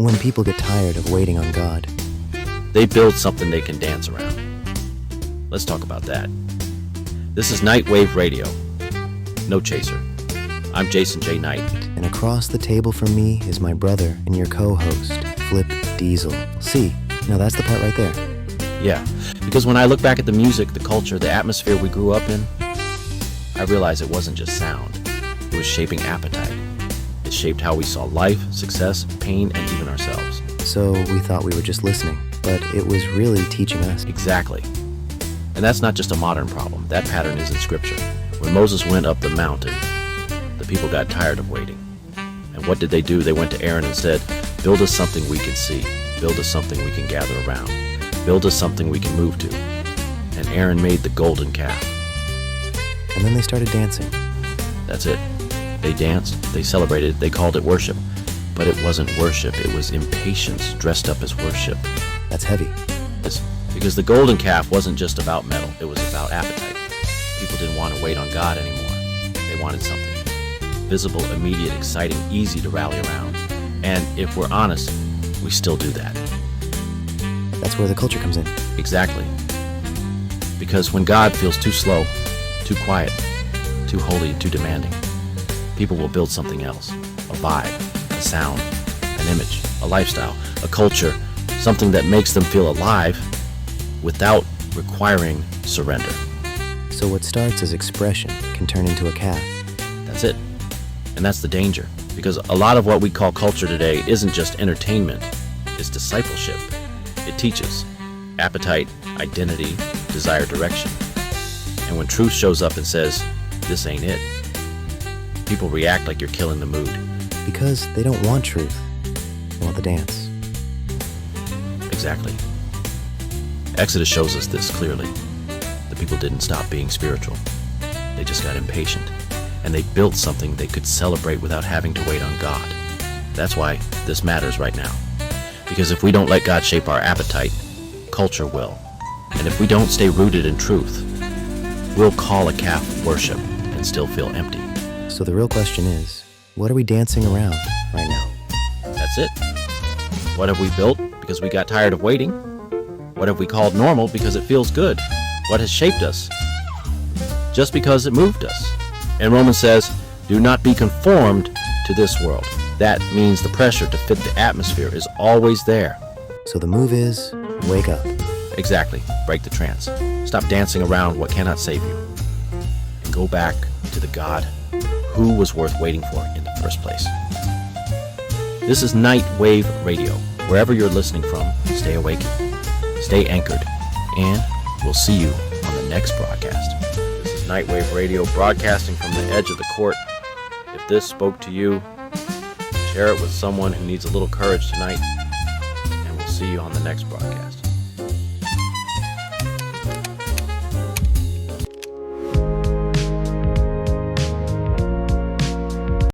when people get tired of waiting on God, they build something they can dance around. Let's talk about that. This is Nightwave Radio. No chaser. I'm Jason J. Knight. And across the table from me is my brother and your co-host, Flip Diesel. See, now that's the part right there. Yeah, because when I look back at the music, the culture, the atmosphere we grew up in, I realize it wasn't just sound. It was shaping appetite. It shaped how we saw life, success, pain, and even ourselves. So we thought we were just listening, but it was really teaching us. Exactly. And that's not just a modern problem. That pattern is in Scripture. When Moses went up the mountain, the people got tired of waiting. And what did they do? They went to Aaron and said, build us something we can see. Build us something we can gather around. Build us something we can move to. And Aaron made the golden calf. And then they started dancing. That's it. They danced, they celebrated, they called it worship. But it wasn't worship, it was impatience dressed up as worship. That's heavy. Because the golden calf wasn't just about metal, it was about appetite. People didn't want to wait on God anymore. They wanted something visible, immediate, exciting, easy to rally around. And if we're honest, we still do that. That's where the culture comes in. Exactly. Because when God feels too slow, too quiet, too holy, too demanding, people will build something else. A vibe, a sound, an image, a lifestyle, a culture, something that makes them feel alive without requiring surrender. So what starts as expression can turn into a calf. That's it. And that's the danger. Because a lot of what we call culture today isn't just entertainment, it's discipleship. It teaches appetite, identity, desire, direction. And when truth shows up and says, this ain't it, people react like you're killing the mood. Because they don't want truth. They want the dance. Exactly. Exodus shows us this clearly. The people didn't stop being spiritual. They just got impatient. And they built something they could celebrate without having to wait on God. That's why this matters right now. Because if we don't let God shape our appetite, culture will. And if we don't stay rooted in truth, we'll call a calf worship and still feel empty. So the real question is, what are we dancing around right now? That's it. What have we built because we got tired of waiting? What have we called normal because it feels good? What has shaped us? Just because it moved us. And Romans says, do not be conformed to this world. That means the pressure to fit the atmosphere is always there. So the move is, wake up. Exactly. Break the trance. Stop dancing around what cannot save you. And go back to the God who was worth waiting for in the first place. This is Nightwave Radio. Wherever you're listening from, stay awakened, stay anchored, and we'll see you on the next broadcast. This is Nightwave Radio, broadcasting from the edge of the court. If this spoke to you, share it with someone who needs a little courage tonight, and we'll see you on the next broadcast.